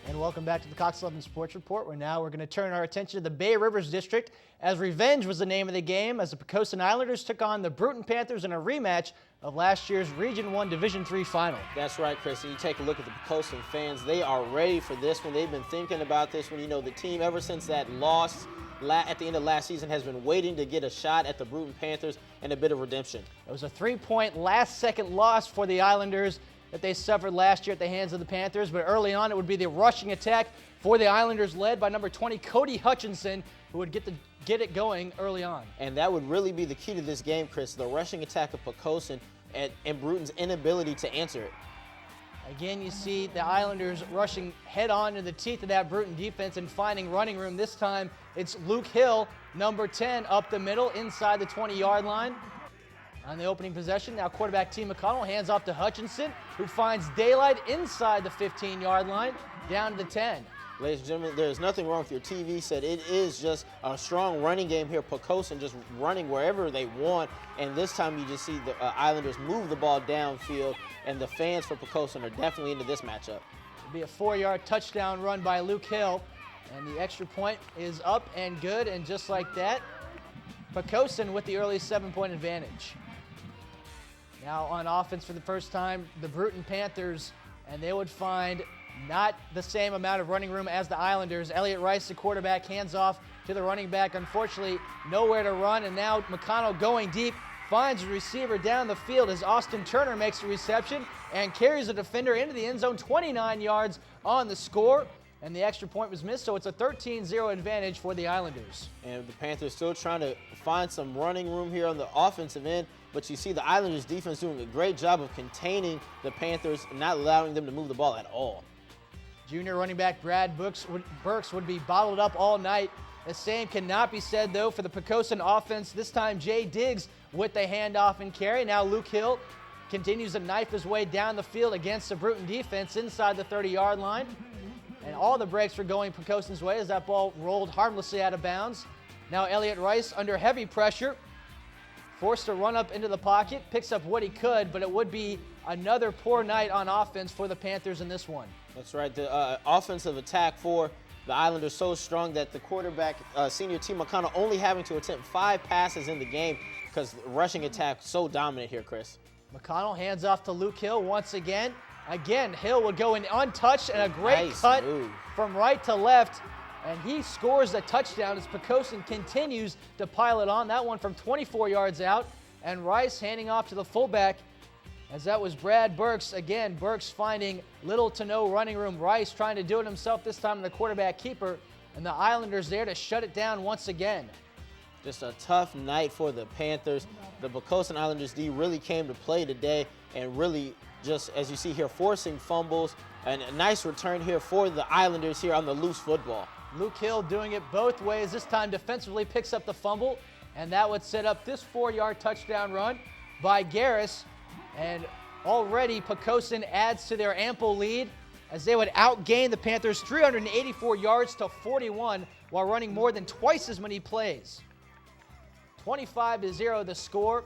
And welcome back to the Cox 11 Sports Report, where now we're going to turn our attention to the Bay Rivers District, as revenge was the name of the game, as the Picosen Islanders took on the Bruton Panthers in a rematch of last year's Region 1 Division 3 final. That's right, Chris. And you take a look at the Picosen fans, they are ready for this one. They've been thinking about this one. You know, the team, ever since that loss at the end of last season, has been waiting to get a shot at the Bruton Panthers and a bit of redemption. It was a 3-point last-second loss for the Islanders that they suffered last year at the hands of the Panthers, but early on it would be the rushing attack for the Islanders, led by number 20 Cody Hutchinson, who would get it going early on. And that would really be the key to this game, Chris, the rushing attack of Poquoson and Bruton's inability to answer it. Again, you see the Islanders rushing head-on into the teeth of that Bruton defense and finding running room. This time it's Luke Hill, number 10, up the middle inside the 20-yard line. On the opening possession, now quarterback T. McConnell hands off to Hutchinson, who finds daylight inside the 15-yard line, down to the 10. Ladies and gentlemen, there's nothing wrong with your TV set. It is just a strong running game here. Poquoson just running wherever they want, and this time you just see the Islanders move the ball downfield, and the fans for Poquoson are definitely into this matchup. It'll be a 4-yard touchdown run by Luke Hill, and the extra point is up and good, and just like that, Poquoson with the early 7-point advantage. Now on offense for the first time, the Bruton Panthers, and they would find not the same amount of running room as the Islanders. Elliott Rice, the quarterback, hands off to the running back. Unfortunately, nowhere to run, and now McConnell going deep, finds a receiver down the field as Austin Turner makes the reception and carries a defender into the end zone, 29 yards on the score. And the extra point was missed, so it's a 13-0 advantage for the Islanders. And the Panthers still trying to find some running room here on the offensive end, but you see the Islanders defense doing a great job of containing the Panthers and not allowing them to move the ball at all. Junior running back Brad Burks would be bottled up all night. The same cannot be said, though, for the Picosen offense. This time, Jay Diggs with the handoff and carry. Now Luke Hill continues to knife his way down the field against the Bruton defense inside the 30-yard line. And all the breaks were going Picoson's way as that ball rolled harmlessly out of bounds. Now Elliott Rice, under heavy pressure, forced to run up into the pocket, picks up what he could, but it would be another poor night on offense for the Panthers in this one. That's right. The offensive attack for the Islanders so strong that the quarterback, senior T. McConnell, only having to attempt 5 passes in the game because the rushing attack so dominant here, Chris. McConnell hands off to Luke Hill once again. Again, Hill would go in untouched, and a great cut from right to left, and he scores a touchdown as Picosen continues to pile it on. That one from 24 yards out, and Rice handing off to the fullback, as that was Brad Burks. Again, Burks finding little to no running room. Rice trying to do it himself, this time in the quarterback keeper, and the Islanders there to shut it down once again. Just a tough night for the Panthers. The Picosen Islanders D really came to play today and really, just as you see here, forcing fumbles, and a nice return here for the Islanders here on the loose football. Luke Hill doing it both ways. This time defensively picks up the fumble, and that would set up this 4-yard touchdown run by Garris. And already Picosen adds to their ample lead as they would outgain the Panthers 384 yards to 41 while running more than twice as many plays. 25-0 the score.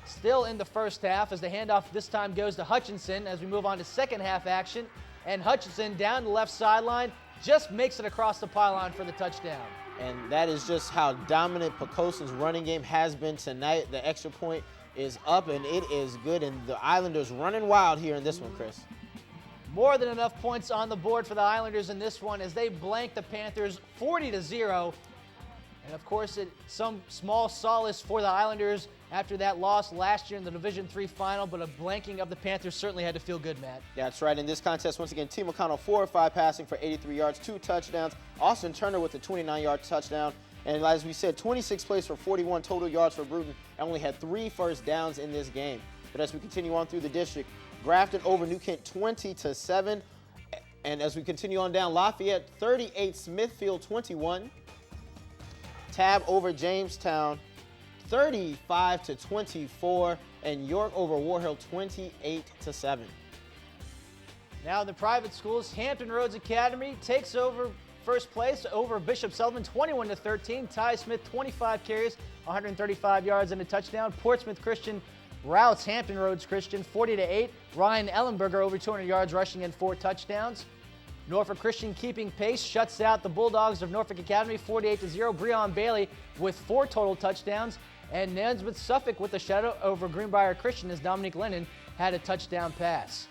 Still in the first half as the handoff this time goes to Hutchinson as we move on to second half action. And Hutchinson down the left sideline just makes it across the pylon for the touchdown. And that is just how dominant Picosen's running game has been tonight. The extra point is up and it is good, and the Islanders running wild here in this one, Chris. More than enough points on the board for the Islanders in this one as they blank the Panthers 40-0. And of course, it's some small solace for the Islanders after that loss last year in the Division III final, but a blanking of the Panthers certainly had to feel good, Matt. Yeah, that's right. In this contest, once again, T. McConnell 4 of 5 passing for 83 yards, 2 touchdowns. Austin Turner with a 29-yard touchdown. And as we said, 26 plays for 41 total yards for Bruton, and only had 3 first downs in this game. But as we continue on through the district, Grafton over New Kent 20-7. And as we continue on down, Lafayette 38, Smithfield 21. Tab over Jamestown 35-24, and York over War Hill 28-7. Now in the private schools, Hampton Roads Academy takes over first place over Bishop Sullivan 21-13. Ty Smith 25 carries, 135 yards and a touchdown. Portsmouth Christian routs Hampton Roads Christian 40-8. Ryan Ellenberger over 200 yards rushing and 4 touchdowns. Norfolk Christian keeping pace, shuts out the Bulldogs of Norfolk Academy 48-0. Breon Bailey with 4 total touchdowns. And Nansmith Suffolk with a shutout over Greenbrier Christian as Dominique Lennon had a touchdown pass.